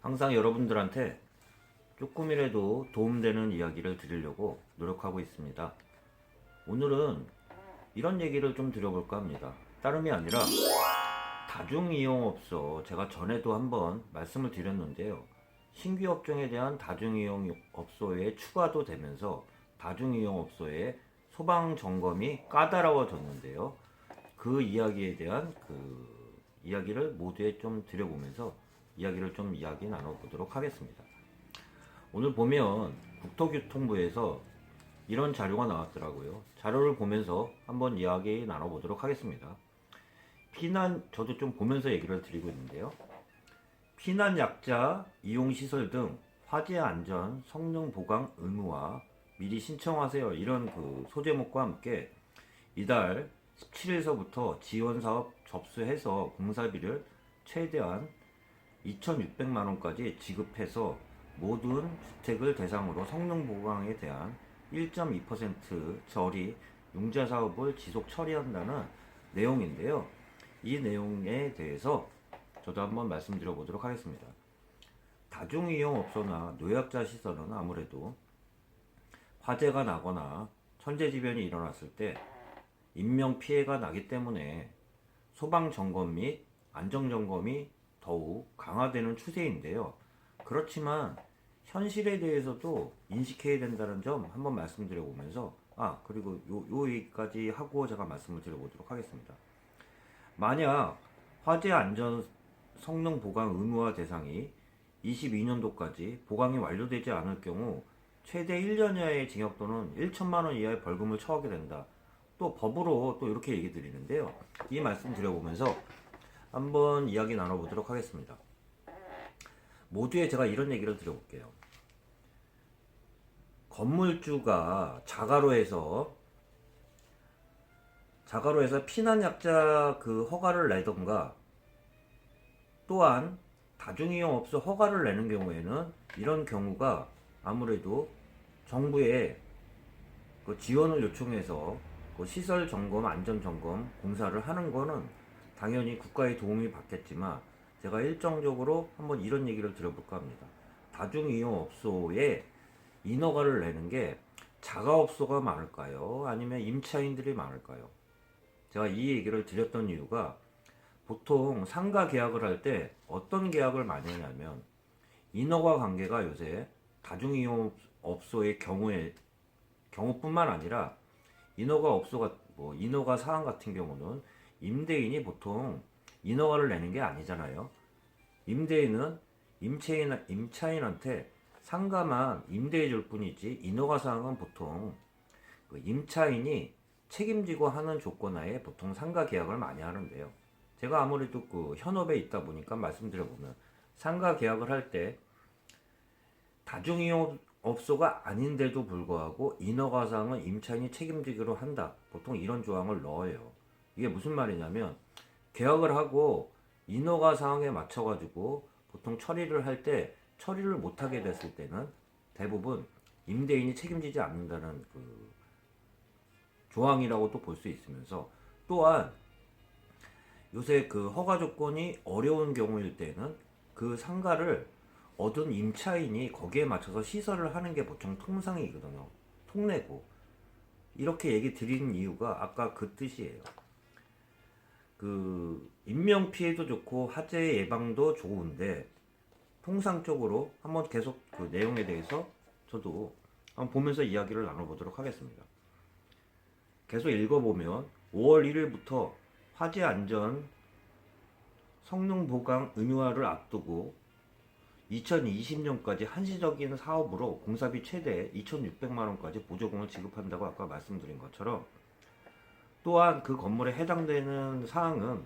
항상 여러분들한테 조금이라도 도움되는 이야기를 드리려고 노력하고 있습니다. 오늘은 이런 얘기를 좀 드려볼까 합니다. 다름이 아니라 다중이용업소, 제가 전에도 한번 말씀을 드렸는데요. 신규 업종에 대한 다중이용업소에 추가도 되면서 다중이용업소의 소방 점검이 까다로워졌는데요. 그 이야기에 대한 이야기를 모두에 좀 드려보면서 이야기를 좀 이야기 나눠보도록 하겠습니다. 오늘 보면 국토교통부에서 이런 자료가 나왔더라고요. 자료를 보면서 한번 이야기 나눠보도록 하겠습니다. 저도 좀 보면서 얘기를 드리고 있는데요. 피난약자 이용시설 등 화재 안전 성능 보강 의무화 미리 신청하세요. 이런 소제목과 함께 이달 17일서부터 지원사업 접수해서 공사비를 최대한 2,600만원까지 지급해서 모든 주택을 대상으로 성능 보강에 대한 1.2% 저리 융자 사업을 지속 처리한다는 내용인데요. 이 내용에 대해서 저도 한번 말씀드려 보도록 하겠습니다. 다중이용업소나 노약자 시설은 아무래도 화재가 나거나 천재지변이 일어났을 때 인명피해가 나기 때문에 소방점검 및 안전점검이 더욱 강화되는 추세인데요. 그렇지만 현실에 대해서도 인식해야 된다는 점 한번 말씀드려 보면서 그리고 요 얘기까지 하고 제가 말씀을 드려보도록 하겠습니다. 만약 화재 안전 성능 보강 의무화 대상이 22년도까지 보강이 완료되지 않을 경우 최대 1년 이하의 징역 또는 1천만원 이하의 벌금을 처하게 된다. 또 법으로 또 이렇게 얘기 드리는데요. 이 말씀 드려보면서 한번 이야기 나눠보도록 하겠습니다. 모두에 제가 이런 얘기를 드려볼게요. 건물주가 자가로 해서 피난약자 허가를 내던가 또한 다중이용업소 허가를 내는 경우에는 이런 경우가 아무래도 정부에 지원을 요청해서 시설 점검, 안전 점검 공사를 하는 거는 당연히 국가의 도움이 받겠지만 제가 일정적으로 한번 이런 얘기를 드려볼까 합니다. 다중이용업소에 인허가를 내는 게 자가업소가 많을까요? 아니면 임차인들이 많을까요? 제가 이 얘기를 드렸던 이유가 보통 상가 계약을 할 때 어떤 계약을 많이 하냐면 인허가 관계가 요새 다중이용업소의 경우뿐만 아니라 인허가 사항 같은 경우는 임대인이 보통 인허가를 내는 게 아니잖아요. 임대인은 임차인한테 상가만 임대해 줄 뿐이지 인허가 사항은 보통 임차인이 책임지고 하는 조건하에 보통 상가 계약을 많이 하는데요. 제가 아무래도 현업에 있다 보니까 말씀드려보면 상가 계약을 할 때 다중이용업소가 아닌데도 불구하고 인허가 사항은 임차인이 책임지기로 한다. 보통 이런 조항을 넣어요. 이게 무슨 말이냐면 계약을 하고 인허가 사항에 맞춰가지고 보통 처리를 할 때 처리를 못하게 됐을 때는 대부분 임대인이 책임지지 않는다는 조항이라고 또 볼 수 있으면서 또한 요새 허가 조건이 어려운 경우일 때는 상가를 얻은 임차인이 거기에 맞춰서 시설을 하는 게 보통 통상이거든요. 통내고 이렇게 얘기 드리는 이유가 아까 그 뜻이에요. 인명피해도 좋고 화재 예방도 좋은데 통상적으로 한번 계속 내용에 대해서 저도 한번 보면서 이야기를 나눠보도록 하겠습니다. 계속 읽어보면 5월 1일부터 화재 안전 성능 보강 의무화를 앞두고 2020년까지 한시적인 사업으로 공사비 최대 2,600만원까지 보조금을 지급한다고 아까 말씀드린 것처럼 또한 그 건물에 해당되는 사항은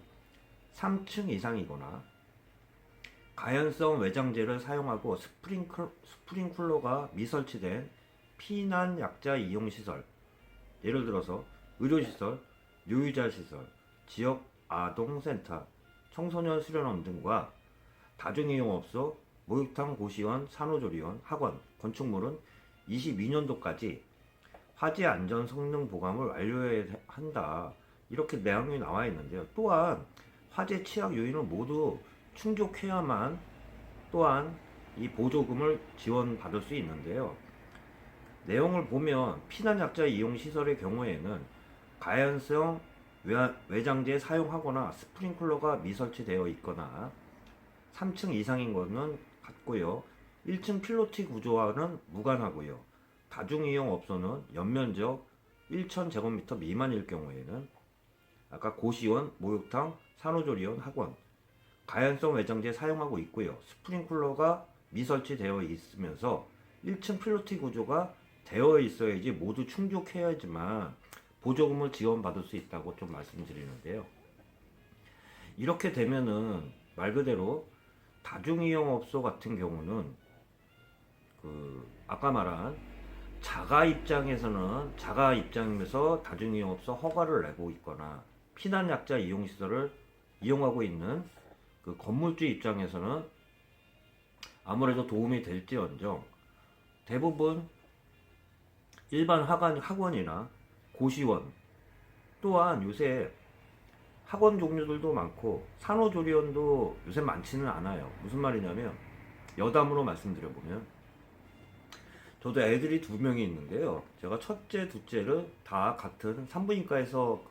3층 이상이거나 가연성 외장재를 사용하고 스프링클러가 미설치된 피난약자 이용시설, 예를 들어서 의료시설, 유유자시설, 지역 아동센터, 청소년 수련원 등과 다중이용업소, 목욕탕, 고시원, 산후조리원, 학원, 건축물은 22년도까지 화재 안전 성능 보강을 완료해야 한다. 이렇게 내용이 나와 있는데요. 또한 화재 취약 요인을 모두 충족해야만 또한 이 보조금을 지원받을 수 있는데요. 내용을 보면 피난약자 이용 시설의 경우에는 가연성 외장재 사용하거나 스프링클러가 미설치되어 있거나 3층 이상인 것은 같고요. 1층 필로티 구조와는 무관하고요. 다중이용업소는 연면적 1,000제곱미터 미만일 경우에는 아까 고시원, 목욕탕, 산후조리원, 학원, 가연성 외장재 사용하고 있고요. 스프링클러가 미설치되어 있으면서 1층 필로티 구조가 되어 있어야지 모두 충족해야지만 보조금을 지원받을 수 있다고 좀 말씀드리는데요. 이렇게 되면은 말 그대로 다중이용업소 같은 경우는 아까 말한 자가 입장에서 다중이용업소 허가를 내고 있거나 피난약자 이용시설을 이용하고 있는 그 건물주 입장에서는 아무래도 도움이 될지언정 대부분 일반 학원이나 고시원 또한 요새 학원 종류들도 많고 산후조리원도 요새 많지는 않아요. 무슨 말이냐면 여담으로 말씀드려보면 저도 애들이 2명이 있는데요. 제가 첫째, 둘째를 다 같은 산부인과에서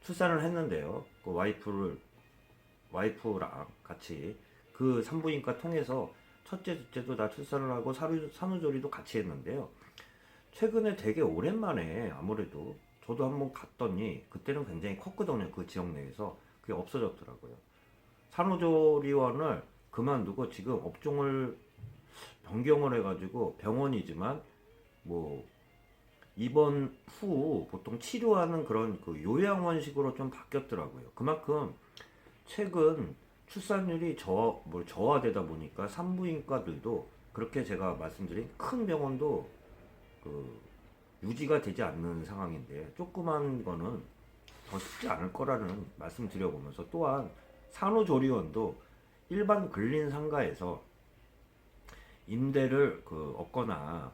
출산을 했는데요. 와이프랑 같이 그 산부인과 통해서 첫째, 둘째도 다 출산을 하고 산후조리도 같이 했는데요. 최근에 되게 오랜만에 아무래도 저도 한번 갔더니 그때는 굉장히 컸거든요. 그 지역 내에서 그게 없어졌더라고요. 산후조리원을 그만두고 지금 업종을 변경을 해가지고 병원이지만 뭐 입원 후 보통 치료하는 그런 요양원식으로 좀 바뀌었더라고요. 그만큼 최근 출산율이 저하되다 보니까 산부인과들도 그렇게 제가 말씀드린 큰 병원도 유지가 되지 않는 상황인데 조그만 거는 더 쉽지 않을 거라는 말씀 드려보면서 또한 산후조리원도 일반 근린상가에서 임대를 얻거나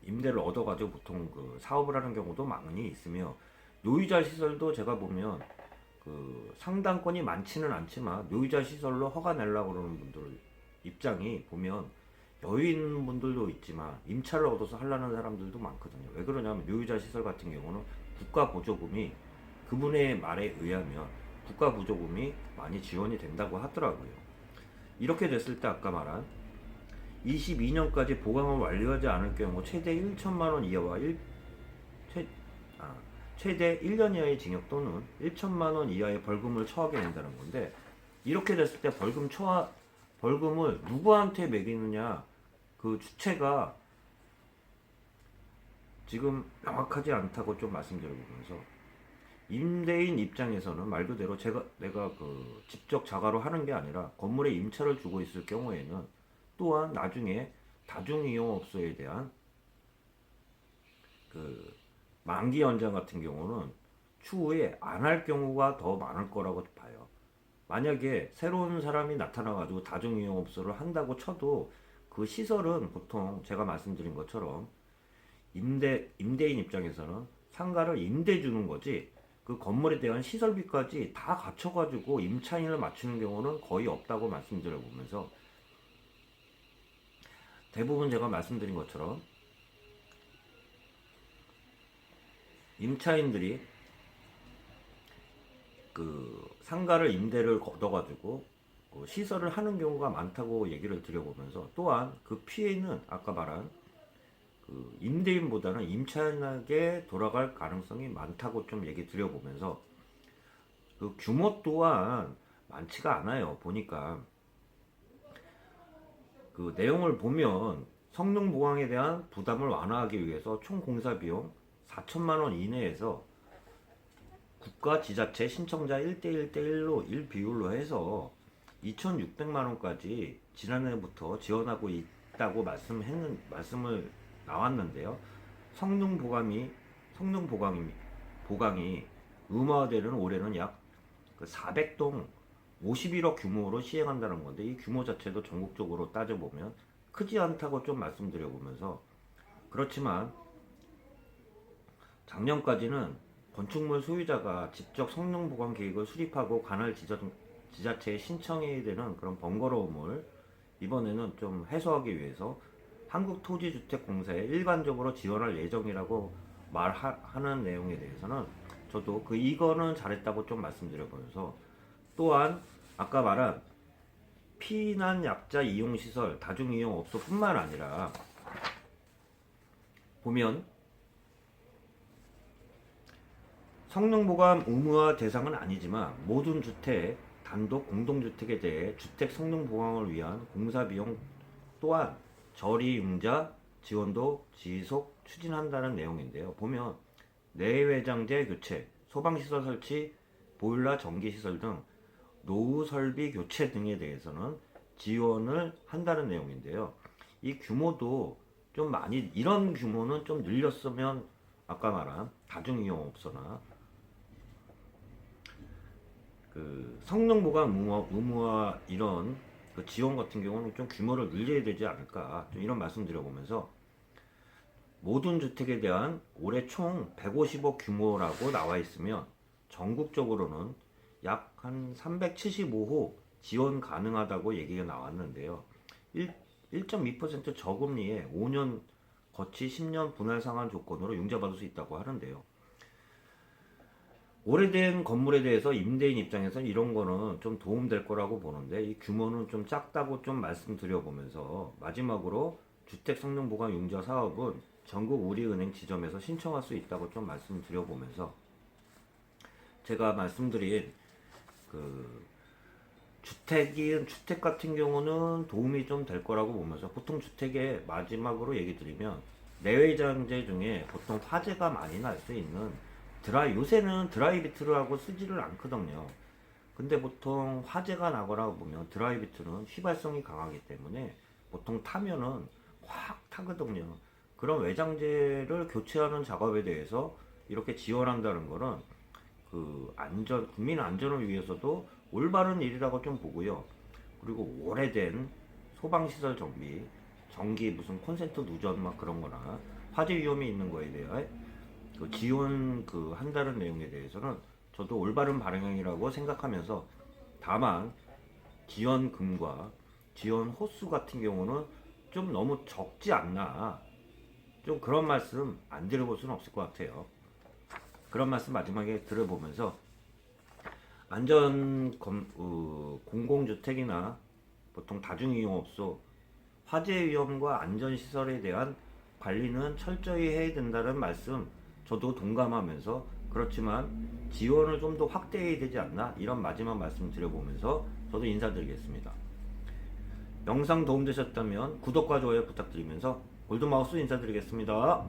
임대를 얻어가지고 보통 사업을 하는 경우도 많이 있으며 노유자 시설도 제가 보면 상당권이 많지는 않지만 노유자 시설로 허가 내려고 그러는 분들 입장이 보면 여유 있는 분들도 있지만 임차를 얻어서 하려는 사람들도 많거든요. 왜 그러냐면 노유자 시설 같은 경우는 국가 보조금이 그분의 말에 의하면 국가 보조금이 많이 지원이 된다고 하더라고요. 이렇게 됐을 때 아까 말한 22년까지 보강을 완료하지 않을 경우 최대 1천만 원 이하와 최대 1년 이하의 징역 또는 1천만 원 이하의 벌금을 처하게 된다는 건데 이렇게 됐을 때 벌금을 누구한테 매기느냐 그 주체가 지금 명확하지 않다고 좀 말씀드려보면서 임대인 입장에서는 말 그대로 내가 직접 자가로 하는 게 아니라 건물에 임차를 주고 있을 경우에는 또한 나중에 다중이용업소에 대한 만기 연장 같은 경우는 추후에 안 할 경우가 더 많을 거라고 봐요. 만약에 새로운 사람이 나타나가지고 다중이용업소를 한다고 쳐도 그 시설은 보통 제가 말씀드린 것처럼 임대인 입장에서는 상가를 임대 주는 거지 그 건물에 대한 시설비까지 다 갖춰가지고 임차인을 맞추는 경우는 거의 없다고 말씀드려보면서 대부분 제가 말씀드린 것처럼 임차인들이 상가를 임대를 걷어가지고 시설을 하는 경우가 많다고 얘기를 드려보면서 또한 그 피해는 아까 말한 임대인보다는 임차인에게 돌아갈 가능성이 많다고 좀 얘기 드려보면서 규모 또한 많지가 않아요. 보니까 내용을 보면 성능 보강에 대한 부담을 완화하기 위해서 총 공사 비용 4천만 원 이내에서 국가 지자체 신청자 1대1대1로 1비율로 해서 2,600만 원까지 지난해부터 지원하고 있다고 말씀을 나왔는데요. 성능 보강이 의무화되는 올해는 약 400동 51억 규모로 시행한다는 건데 이 규모 자체도 전국적으로 따져보면 크지 않다고 좀 말씀드려보면서 그렇지만 작년까지는 건축물 소유자가 직접 성능 보강 계획을 수립하고 관할 지자체에 신청해야 되는 그런 번거로움을 이번에는 좀 해소하기 위해서 한국토지주택공사에 일반적으로 지원할 예정이라고 말하는 내용에 대해서는 저도 이거는 잘했다고 좀 말씀드려보면서, 또한 아까 말한 피난약자 이용시설, 다중이용업소뿐만 아니라 보면 성능보감 의무화 대상은 아니지만 모든 주택, 단독 공동주택에 대해 주택 성능 보강을 위한 공사 비용 또한 저리융자 지원도 지속 추진한다는 내용인데요. 보면 내외장재 교체, 소방시설 설치, 보일러 전기시설 등 노후 설비 교체 등에 대해서는 지원을 한다는 내용인데요. 이 규모도 좀 많이, 이런 규모는 좀 늘렸으면 아까 말한 다중이용업소나 성능 보강 의무화 이런 지원 같은 경우는 좀 규모를 늘려야 되지 않을까, 좀 이런 말씀 드려보면서, 모든 주택에 대한 올해 총 150억 규모라고 나와 있으면 전국적으로는 약 한 375호 지원 가능하다고 얘기가 나왔는데요. 1.2% 저금리에 5년 거치 10년 분할 상환 조건으로 융자받을 수 있다고 하는데요. 오래된 건물에 대해서 임대인 입장에서는 이런 거는 좀 도움될 거라고 보는데, 이 규모는 좀 작다고 좀 말씀드려보면서, 마지막으로 주택 성능 보강 융자 사업은 전국 우리은행 지점에서 신청할 수 있다고 좀 말씀드려보면서, 제가 말씀드린 주택 같은 경우는 도움이 좀 될 거라고 보면서, 보통 주택의 마지막으로 얘기 드리면 내외장재 중에 보통 화재가 많이 날 수 있는 요새는 드라이비트라고 쓰지를 않거든요. 근데 보통 화재가 나거나 보면 드라이비트는 휘발성이 강하기 때문에 보통 타면은 확 타거든요. 그런 외장재를 교체하는 작업에 대해서 이렇게 지원한다는 거는 국민 안전을 위해서도 올바른 일이라고 좀 보고요. 그리고 오래된 소방시설 정비, 전기 무슨 콘센트 누전 막 그런 거나 화재 위험이 있는 거에 대해 지원 한다는 내용에 대해서는 저도 올바른 방향이라고 생각하면서, 다만 지원금과 지원 호수 같은 경우는 좀 너무 적지 않나, 좀 그런 말씀 안 드려볼 수는 없을 것 같아요. 그런 말씀 마지막에 들어보면서, 공공주택이나 보통 다중이용업소 화재 위험과 안전시설에 대한 관리는 철저히 해야 된다는 말씀 저도 동감하면서, 그렇지만 지원을 좀 더 확대해야 되지 않나, 이런 마지막 말씀 드려보면서 저도 인사드리겠습니다. 영상 도움되셨다면 구독과 좋아요 부탁드리면서 골드마우스 인사드리겠습니다.